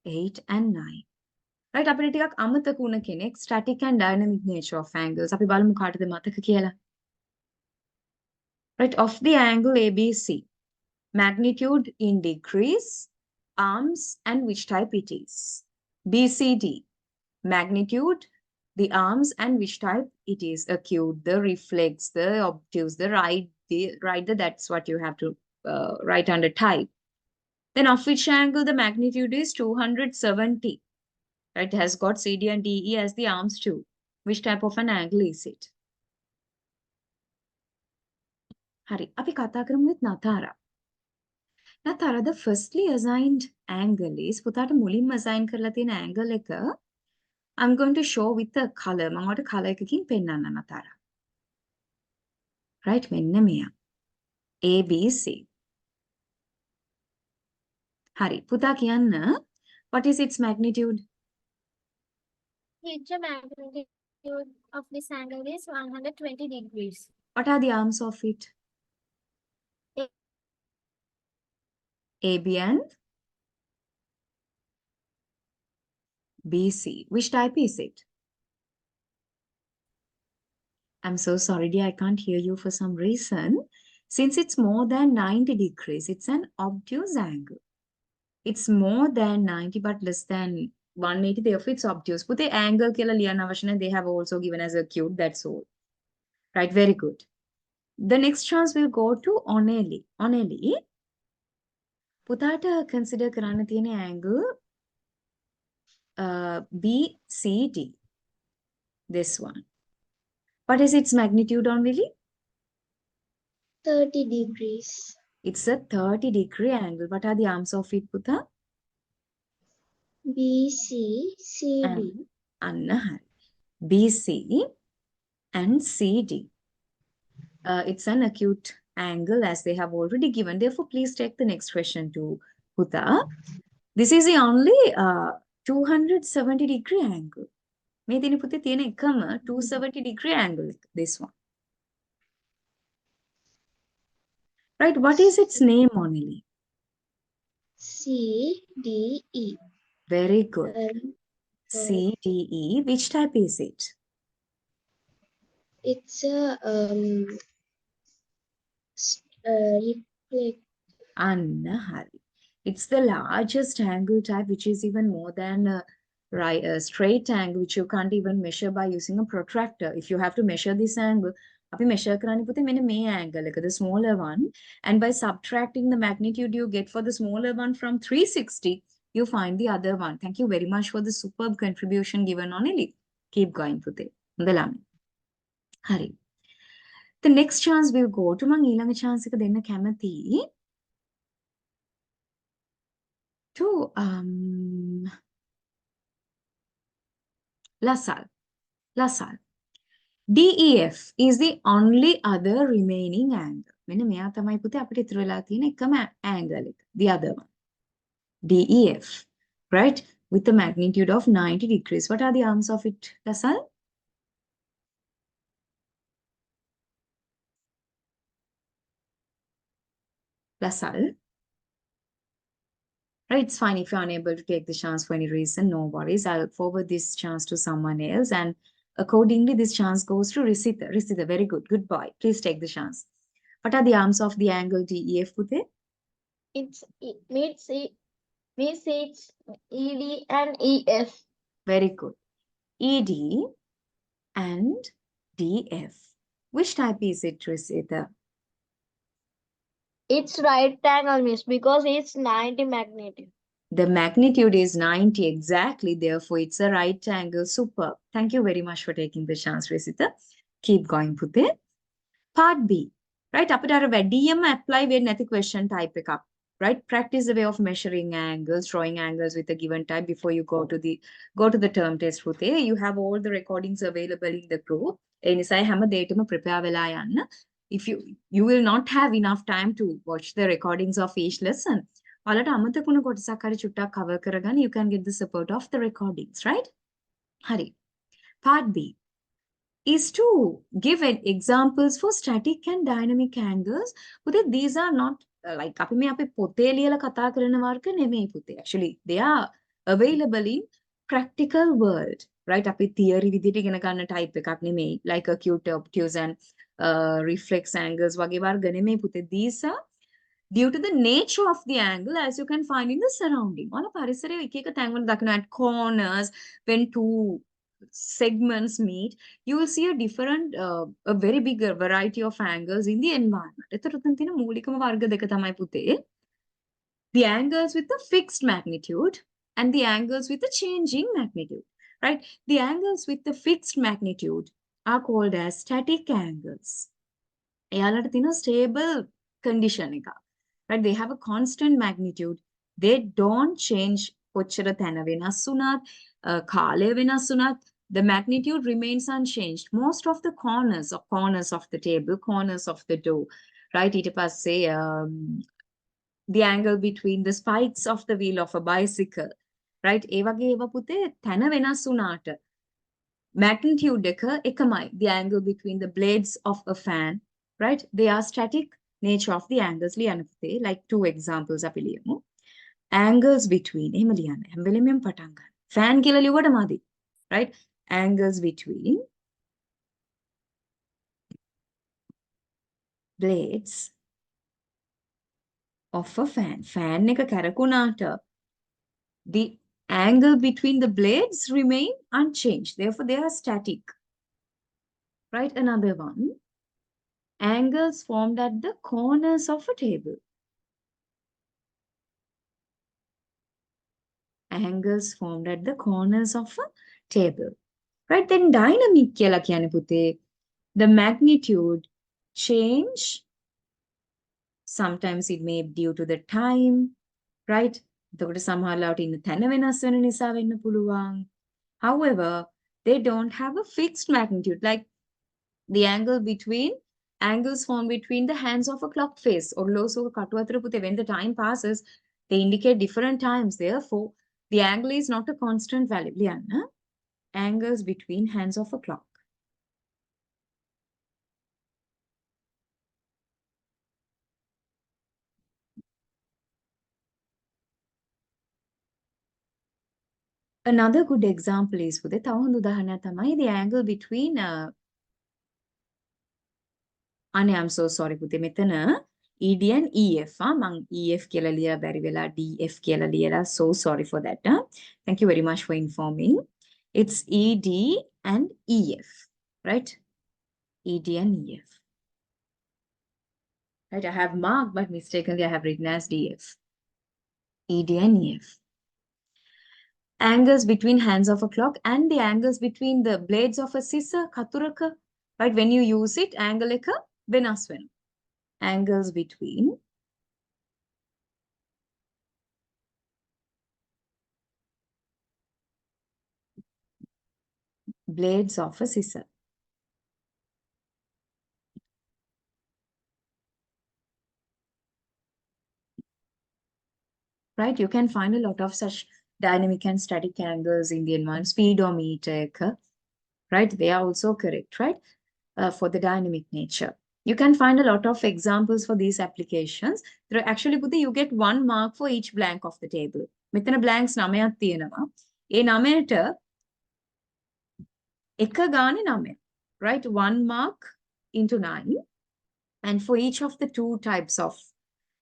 8 and 9. Right, අපිට ටිකක් අමතක වුණ කෙනෙක් static and dynamic nature of angles. අපි බලමු කාටද මතක කියලා. Right, of the angle ABC, magnitude in degrees, arms, and which type it is. BCD, magnitude, the arms, and which type it is. Acute, the reflex, the obtuse, the right, that's what you have to write under type. Then of which angle the magnitude is 270. Right, has got CD and DE as the arms too. Which type of an angle is it? Hari, අපි කතා කරමු with Natara. Natara, the firstly assigned angle is පුතාට මුලින්ම assign කරලා තියෙන angle එක I'm going to show with the color. මම ඔයාලට color එකකින් පෙන්නන්න Natara. Right, මෙන්න මෙයා. ABC. හරි, පුතා කියන්න what is its magnitude? The magnitude of this angle is 120 degrees. What are the arms of it? AB and BC. Which type is it? I'm so sorry, dear, I can't hear you for some reason. Since it's more than 90 degrees, it's an obtuse angle. It's more than 90 but less than 180, therefore it's obtuse. Put the angle කියලා ලියන්න අවශ්‍ය නැහැ. They have also given as acute, that's all. Right, very good. The next chance will go to Oneli. Oneli, පුතාට consider කරන්න තියෙන angle BCD. This one. What is its magnitude, Oneli? 30 degrees. It's a 30-degree angle. What are the arms of it, Puta? BC, CD. Anna, BC and CD. It's an acute angle as they have already given. Therefore, please take the next question to Puta. This is the only 270-degree angle. මේ තියෙන පුතේ තියෙන එකම 270-degree angle, this one. Right, what is its name, Onili? CDE. Very good. CDE. Which type is it? It's a reflect. Anna Hari. It's the largest angle type, which is even more than a straight angle, which you can't even measure by using a protractor. If you have to measure this angle, අපි measure කරන්නේ පුතේ මෙන්න මේ angle එක, the smaller one, and by subtracting the magnitude you get for the smaller one from 360, you find the other one. Thank you very much for the superb contribution given on Eli. Keep going පුතේ. හොඳ ළමයි. හරි. The next chance will go to මම ඊළඟ chance එක දෙන්න කැමතියි to LaSalle. DEF is the only other remaining angle. මෙන්න මෙයා තමයි පුතේ අපිට ඉතුරු වෙලා තියෙන එකම angle එක. The other one. DEF. Right? With the magnitude of 90 degrees. What are the arms of it, LaSalle? LaSalle. Right, it's fine if you're unable to take the chance for any reason, no worries. I'll forward this chance to someone else and Accordingly, this chance goes to Risita. Risita, very good. Good boy. Please take the chance. What are the arms of the angle DEF, Pute? It's meets it's ED and EF. Very good. ED and DF. Which type is it, Risita? It's right angle miss because it's 90 magnitude. The magnitude is 90 exactly. Therefore, it's a right angle. Super. Thank you very much for taking the chance, Risita. Keep going, Pute. Part B. Right, අපිට අර වැඩියම apply වෙන්නේ නැති question type එකක්. Right, practice the way of measuring angles, drawing angles with a given type before you go to the term test පුතේ. You have all the recordings available in the group. ඒ නිසා හැම දෙයකම prepare වෙලා යන්න. If you will not have enough time to watch the recordings of each lesson. ඔයාලට අමතක වුණ කොටසක් හරි චුට්ටක් cover කරගන්න. You can get the support of the recordings, right? හරි. Part B is to give examples for static and dynamic angles. But these are not like අපි මේ අපේ පොතේ ලියලා කතා කරන වර්ග නෙමෙයි පුතේ. Actually, they are available in practical world. Right? අපි theory විදිහට ඉගෙන ගන්න type එකක් නෙමෙයි. Like acute, obtuse and reflex angles වගේ වර්ග නෙමෙයි පුතේ. These are due to the nature of the angle as you can find in the surrounding. ඔයාලා පරිසරයේ එක එක තැන්වල දකින්න at corners when two segments meet, you will see a very big variety of angles in the environment. එතකොට උතන තියෙන මූලිකම වර්ග දෙක තමයි පුතේ. The angles with the fixed magnitude and the angles with the changing magnitude. Right? The angles with the fixed magnitude are called as static angles. එයාලට තියෙන stable condition එක. Right? They have a constant magnitude. They don't change කොච්චර තැන වෙනස් වුණත්, කාලය වෙනස් වුණත්, the magnitude remains unchanged. Most of the corners of the table, corners of the door, right? ඊට පස්සේ the angle between the spikes of the wheel of a bicycle, right? ඒ වගේ ඒවා පුතේ තැන වෙනස් වුණාට magnitude එක එකමයි. The angle between the blades of a fan, right? They are static nature of the angles ලියන්න පුතේ. Like two examples අපි ලියමු. Angles between එහෙම ලියන්න. හැම වෙලෙම පටන් ගන්න. Fan කියලා ලියුවට මදි. Right? Angles between blades of a fan. Fan එක කැරකුණාට the angle between the blades remain unchanged. Therefore, they are static. Right? Another one. Angles formed at the corners of a table. Angles formed at the corners of a table. Right? Then dynamic කියලා කියන්නේ පුතේ. The magnitude change. Sometimes it may be due to the time. Right? එතකොට සමහරවිට ඉන්න තැන වෙනස් වෙන නිසා වෙන්න පුළුවන්. However, they don't have a fixed magnitude. Like the angles formed between the hands of a clock face. ඔරලෝසුව කටු අතර පුතේ when the time passes, they indicate different times. Therefore, the angle is not a constant value. ලියන්න. Angles between hands of a clock. Another good example is පුතේ තව හොඳ උදාහරණයක් තමයි the angle between I'm so sorry පුතේ මෙතන ED and EF මං EF කියලා ලියා බැරි වෙලා DF කියලා ලියලා so sorry for that. Thank you very much for informing. It's ED and EF, right? ED and EF. Right, I have marked but mistakenly I have written as DF. ED and EF. Angles between hands of a clock and the angles between the blades of a scissor katuraka, right? When you use it, angle එක වෙනස් වෙනවා. Angles between blades of a scissor. Right? You can find a lot of such dynamic and static angles in the environment. Speedometer, right? They are also correct, right? For the dynamic nature. You can find a lot of examples for these applications. There are actually, you get 1 mark for each blank of the table. මෙතන blanks 9ක් තියෙනවා. ඒ 9ට එක ගානේ 9. Right? 1 mark into 9. And for each of the two types of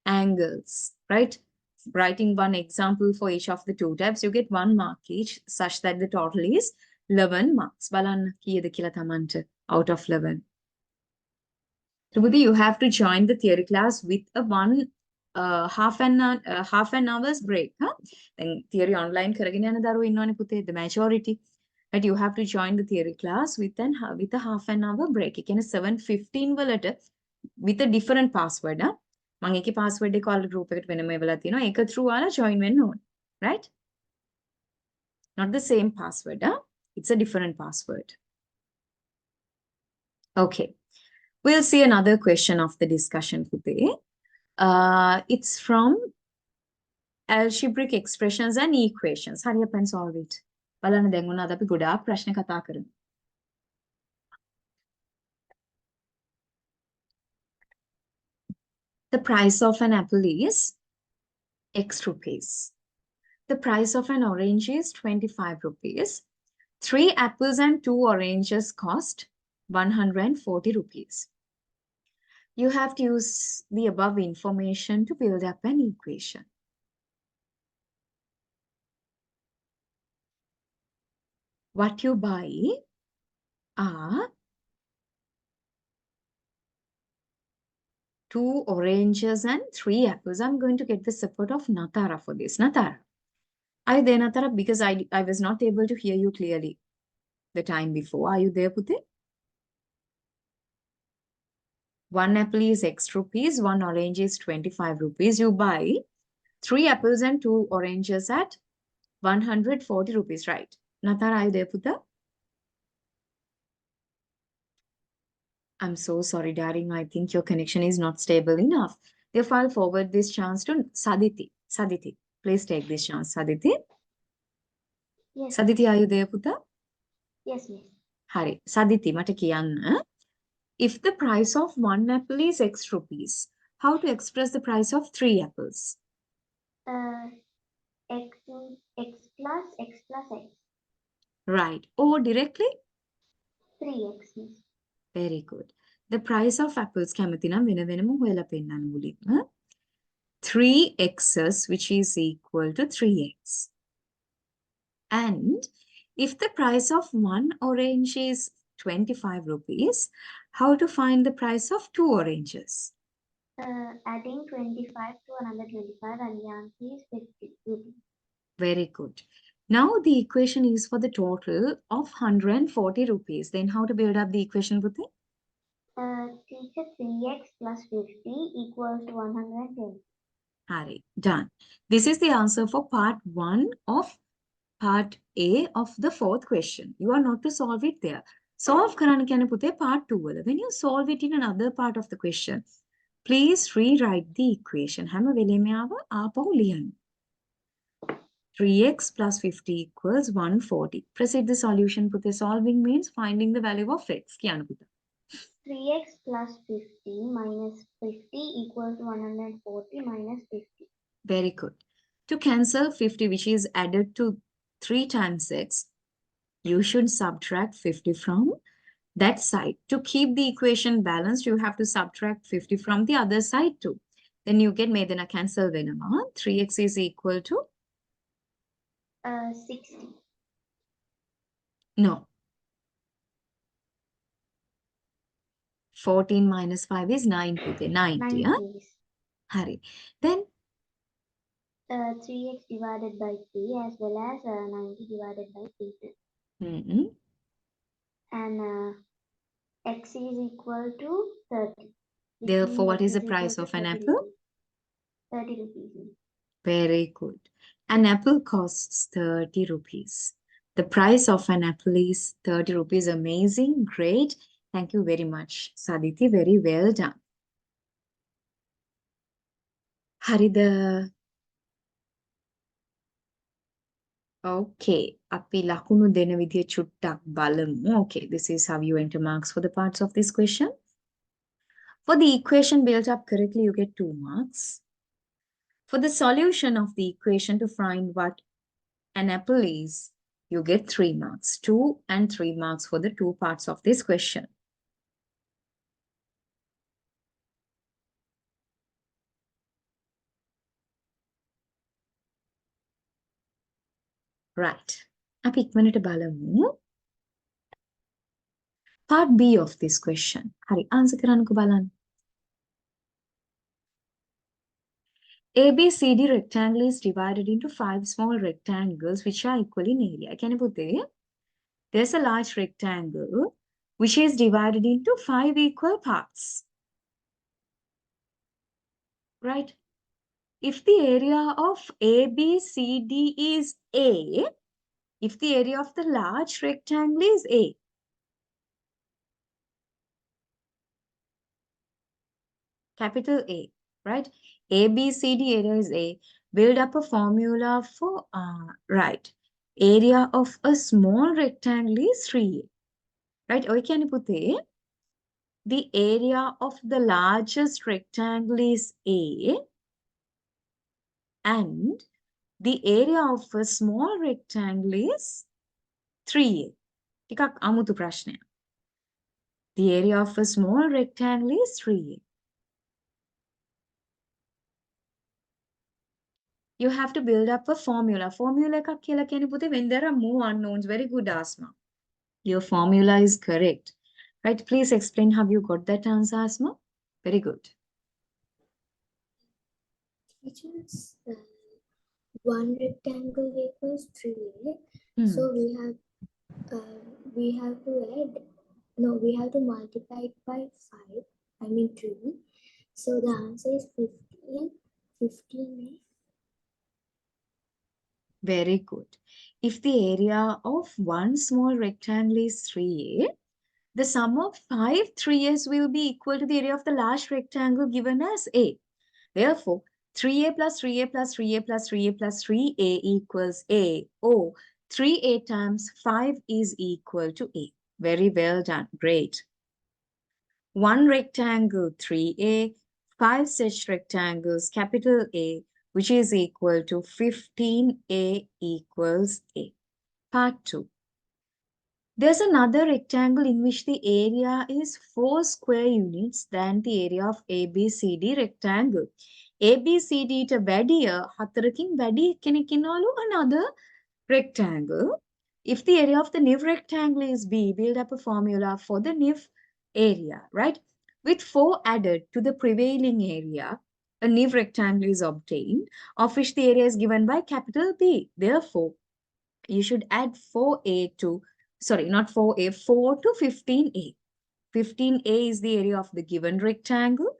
angles, right? Writing one example for each of the two types, you get 1 mark each, such that the total is 11 marks. බලන්න කීයද කියලා තමන්ට out of 11. Tribhuti, you have to join the theory class with a half an hour's break. Huh? Then theory online කරගෙන යන දරුවෝ ඉන්නවනේ පුතේ, the majority. But you have to join the theory class with a half an hour break. ඒ කියන්නේ 7:15 වලට with a different password. මම ඒකේ password එක ඔයාලට group එකට වෙනම එවලා තියෙනවා. ඒක through ඔයාලා join වෙන්න ඕනේ. Right? Not the same password. It's a different password. Okay. We'll see another question of the discussion today. It's from algebraic expressions and equations. Hurry up and solve it. බලන්න දැන් උනත් අපි ගොඩාක් ප්‍රශ්න කතා කරමු. The price of an apple is X rupees. The price of an orange is 25 rupees. 3 apples and 2 oranges cost 140 rupees. You have to use the above information to build up an equation. What you buy are 2 oranges and 3 apples. I'm going to get the support of Natara for this. Natara. Are you there, Natara? Because I was not able to hear you clearly the time before. Are you there, Pute? 1 apple is X rupees, 1 orange is 25 rupees. You buy 3 apples and 2 oranges at 140 rupees, right? Natara, are you there, Puta? I'm so sorry, darling. I think your connection is not stable enough. Therefore, I'll forward this chance to Saditi. Saditi, please take this chance, Saditi. Yes. Saditi, are you there, Puta? Yes, miss. Hari. Saditi, mata kiyanna. If the price of 1 apple is X rupees, how to express the price of 3 apples? X plus X plus X. Right. Or directly? 3x, miss. Very good. The price of apples කැමති නම් වෙන වෙනම හොයලා පෙන්නන්න මුලින්ම. 3x's, which is equal to 3x. And if the price of 1 orange is 25 rupees, how to find the price of 2 oranges? Adding 25 to another 25 and the answer is 50 rupees. Very good. Now the equation is for the total of 140 rupees. Then how to build up the equation, Puti? Teacher, 3x plus 50 equals to 110. Hari, done. This is the answer for part 1 of part A of the 4th question. You are not to solve it there. Solve කරන්න කියන්නේ පුතේ part 2 වල. When you solve it in another part of the question, please rewrite the equation. හැම වෙලේම ආව ආපහු ලියන්න. 3x plus 50 equals 140. Proceed the solution, පුතේ. Solving means finding the value of x. කියන්න පුතේ. 3x plus 50 minus 50 equals 140 minus 50. Very good. To cancel 50, which is added to 3 times x, you should subtract 50 from that side. To keep the equation balanced, you have to subtract 50 from the other side too. Then you get medana cancel venama. 3x is equal to 60. no. 14 minus 5 is 9 pute 90. 90. Hari. Then 3x divided by 3 as well as 90 divided by 3. And x is equal to 30. Therefore, what is the price of an apple? 30 rupees. Very good. An apple costs 30 rupees. The price of an apple is 30 rupees. Amazing. Great. Thank you very much, Saditi. Very well done. Harida. Okay. Api lakunu dena vidhiya chuttak balamu. Okay. This is how you enter marks for the parts of this question. For the equation built up correctly, you get 2 marks. For the solution of the equation to find what an apple is, You get 3 marks. 2 and 3 marks for the 2 parts of this question. Right. අපි ඉක්මනට බලමු. Part B of this question. හරි, answer කරන්නකෝ බලන්න. ABCD rectangle is divided into 5 small rectangles which are equal in area. කියන්නේ පුතේ, there's a large rectangle which is divided into 5 equal parts. Right? If the area of ABCD is A, if the area of the large rectangle is A, capital A, right? ABCD area is A. Build up a formula for, right. Area of a small rectangle is 3A. Right? ඔය කියන්නේ පුතේ, the area of the largest rectangle is A and the area of a small rectangle is 3A. ටිකක් අමුතු ප්‍රශ්නයක්. The area of a small rectangle is 3A. You have to build up a formula. Formula එකක් කියලා කියන්නේ පුතේ, when there are more unknowns. Very good, Asma. Your formula is correct. Right? Please explain how you got that answer, Asma. Very good. Which is one rectangle equals 3A. So we have to add, no, we have to multiply it by 5, I mean 3. So the answer is 15. 15A. Very good. If the area of one small rectangle is 3A, the sum of 5 3A's will be equal to the area of the large rectangle given as A. Therefore, 3A plus 3A plus 3A plus 3A plus 3A equals A, or 3A times 5 is equal to A. Very well done. Great. One rectangle 3A, 5 such rectangles capital A, which is equal to 15A equals A. Part 2. There's another rectangle in which the area is 4 square units than the area of ABCD rectangle. ABCD ට වැඩිය 4කින් වැඩි කෙනෙක් ඉන්නවලු another rectangle. If the area of the NIV rectangle is B, build up a formula for the NIV area, right? With 4 added to the prevailing area, a NIV rectangle is obtained, of which the area is given by capital B. Therefore, you should add 4A to, sorry, not 4A, 4 to 15A. 15A is the area of the given rectangle.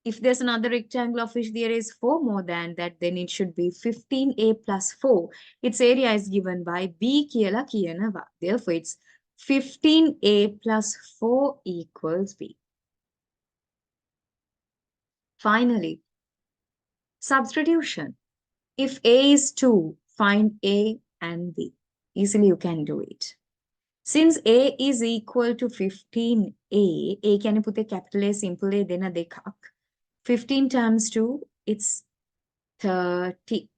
If there's another rectangle of which the area is 4 more than that, then it should be 15A plus 4. Its area is given by B කියලා කියනවා. Therefore, it's 15A plus 4 equals B. Finally, substitution. If A is 2, find A and B. Easily you can do it. Since A is equal to 15A, A කියන්නේ පුතේ capital A, simple A දෙන දෙකක්. 15 times 2, it's 30,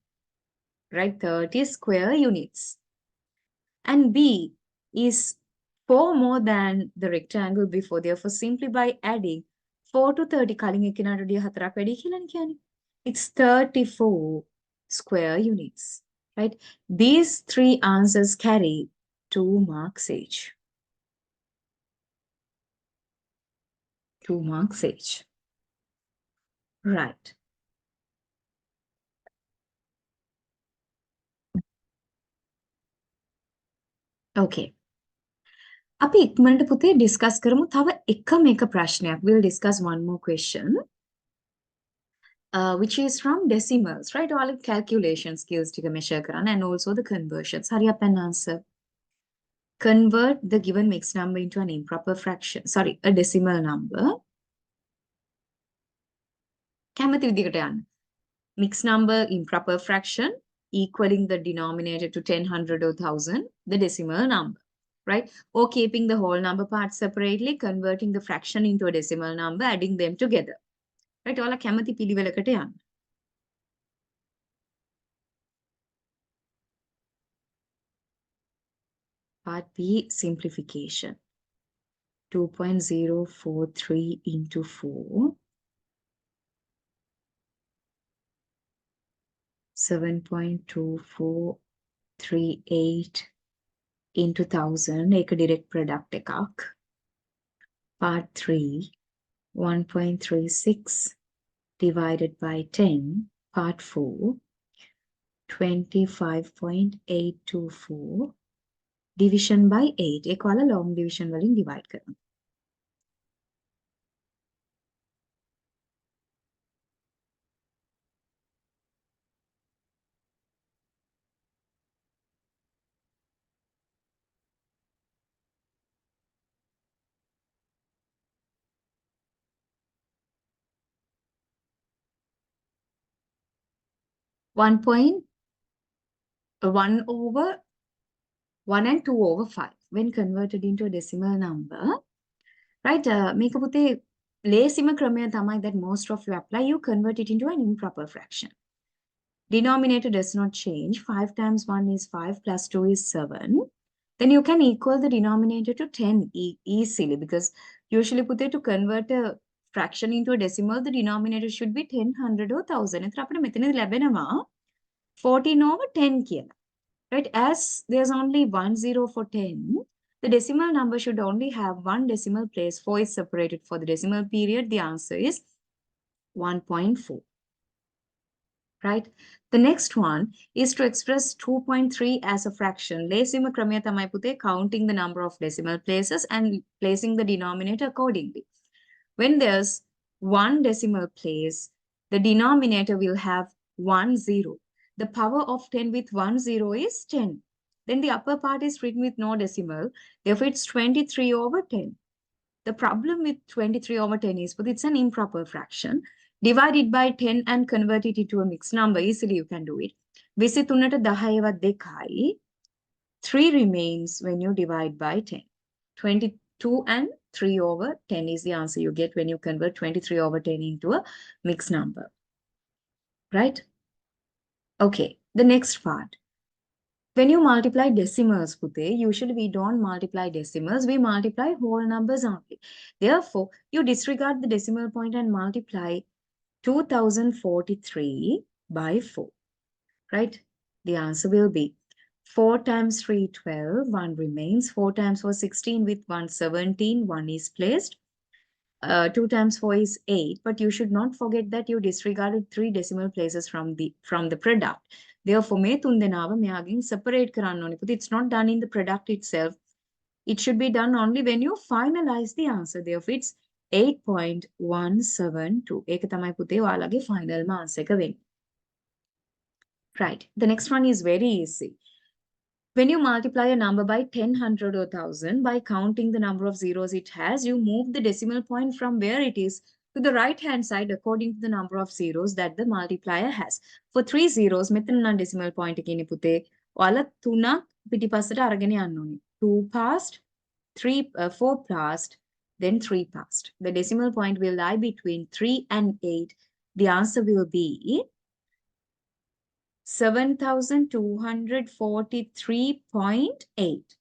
right? 30 square units. And B is 4 more than the rectangle before. Therefore, simply by adding 4 to 30, කලින් එකිනාට වඩා 4ක් වැඩි කියලානේ කියන්නේ. It's 34 square units, right? These 3 answers carry 2 marks each. 2 marks each. Right. Okay. අපි ඉක්මනට පුතේ discuss කරමු තව එකම එක ප්‍රශ්නයක්. We'll discuss one more question. Which is from decimals, right? All the calculation skills ටික measure කරන්න and also the conversions. Hurry up and answer. Convert the given mixed number into an improper fraction. Sorry, a decimal number. කැමති විදිහකට යන්න. Mixed number improper fraction equaling the denominator to 10, 100 or 1000, the decimal number. Right? Or keeping the whole number parts separately, converting the fraction into a decimal number, adding them together. Right? All කැමති පිළිවෙලකට යන්න. . Part B, simplification. 2.043 into 4. 7.2438 into 1000. एक direct product එකක්. Part 3, 1.36 divided by 10. Part 4, 25.824 division by 8. एक वाला long division वलिන් divide කරනවා. One point 1 over 1 and 2 over 5 when converted into a decimal number. Right? මේක පුතේ ලේසිම ක්‍රමය තමයි that most of you apply. You convert it into an improper fraction. Denominator does not change. 5 times 1 is 5 plus 2 is 7. Then you can equal the denominator to 10 easily because usually පුතේ to convert a fraction into a decimal, the denominator should be 10, 100 or 1000. එතන අපිට මෙතනදී ලැබෙනවා 14 over 10 කියලා. Right? As there's only 1 0 for 10, the decimal number should only have one decimal place. 4 is separated for the decimal period. The answer is 1.4. Right? The next one is to express 2.3 as a fraction. Lesima kramya tamai pute counting the number of decimal places and placing the denominator accordingly. When there's one decimal place, the denominator will have 1 0. The power of 10 with 1 0 is 10. Then the upper part is written with no decimal. Therefore, it's 23 over 10. The problem with 23 over 10 is, but it's an improper fraction. Divide it by 10 and convert it into a mixed number. Easily you can do it. 23ට 10වත් 2යි. 3 remains when you divide by 10. 22 and 3 over 10 is the answer you get when you convert 23 over 10 into a mixed number. Right? Okay, the next part. When you multiply decimals, Pute, usually we don't multiply decimals, we multiply whole numbers only. Therefore, you disregard the decimal point and multiply 2043 by 4. Right? The answer will be 4 times 3, 12, 1 remains. 4 times 4, 16 with 1, 17, 1 is placed. 2 times 4 is 8, but you should not forget that you disregarded 3 decimal places from the product. Therefore, මේ තුන් දෙනාව මෙයාගෙන් separate කරන්න ඕනේ. But it's not done in the product itself. It should be done only when you finalize the answer. Therefore, it's 8.172. ඒක තමයි පුතේ ඔයාලගේ final answer එක වෙන්නේ. Right. The next one is very easy. When you multiply a number by 10, 100 or 1000, by counting the number of zeros it has, you move the decimal point from where it is to the right-hand side according to the number of zeros that the multiplier has. For 3 zeros, මෙතන නම් decimal point එකනේ පුතේ. ඔයාලා 3ක් පිටිපස්සට අරගෙන යන්න ඕනේ. 2 past, 4 past, then 3 past. The decimal point will lie between 3 and 8. The answer will be 7,243.8.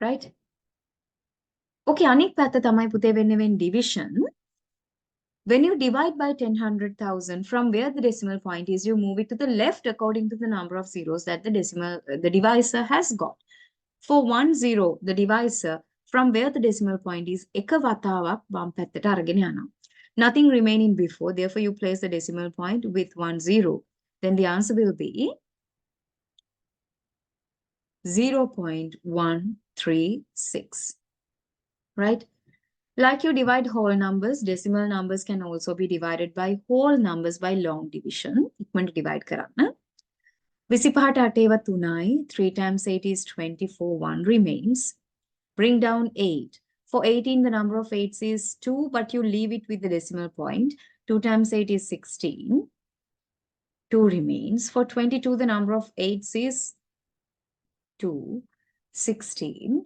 Right? Okay, අනික් පැත්ත තමයි පුතේ වෙන්නේ when division. When you divide by 10, 100,000, from where the decimal point is, you move it to the left according to the number of zeros that the divisor has got. For 1 0, the divisor, from where the decimal point is, එක වතාවක් වම් පැත්තට අරගෙන යනවා. Nothing remaining before, therefore you place the decimal point with 1 0. Then the answer will be 0.136. Right? Like you divide whole numbers, decimal numbers can also be divided by whole numbers by long division. ඉක්මනට divide කරන්න. 25ට 8 3යි. 3 times 8 is 24. 1 remains. Bring down 8. For 18, the number of 8s is 2, but you leave it with the decimal point. 2 times 8 is 16. 2 remains. For 22, the number of 8s is 2, 16.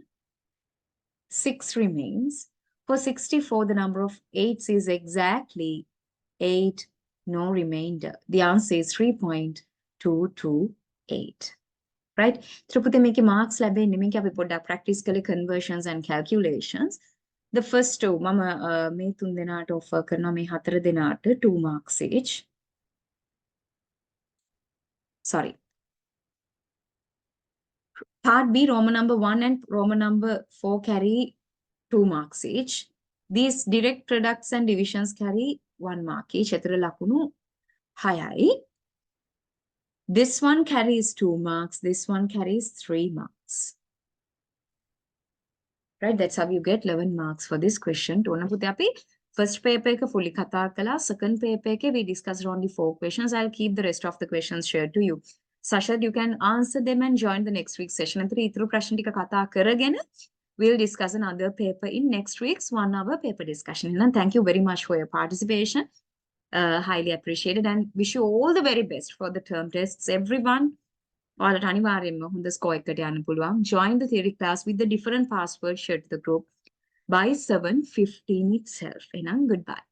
6 remains. For 64, the number of 8s is exactly 8, no remainder. The answer is 3.228. right? Trupute make marks ලැබෙන්නේ මේක අපි පොඩ්ඩක් practice කළේ conversions and calculations. The first two මම මේ තුන් දෙනාට offer කරනවා මේ හතර දෙනාට 2 marks each. Sorry. Part B, Roman number 1 and Roman number 4 carry 2 marks each. These direct products and divisions carry 1 mark each. එතන ලකුණු 6යි. This one carries 2 marks. This one carries 3 marks. Right? That's how you get 11 marks for this question. Tona පුතේ අපි first paper එක fully කතා කළා. Second paper එකේ we discussed only 4 questions. I'll keep the rest of the questions shared to you. Such that you can answer them and join the next week's session. අතර ඊතුරු ප්‍රශ්න ටික කතා කරගෙන we'll discuss another paper in next week's 1 hour paper discussion. And thank you very much for your participation. Highly appreciated and wish you all the very best for the term tests. Everyone, ඔයාලට අනිවාර්යයෙන්ම හොඳ score එකකට යන්න පුළුවන්. Join the theory class with the different passwords shared to the group by 7:15 itself. එහෙනම් goodbye.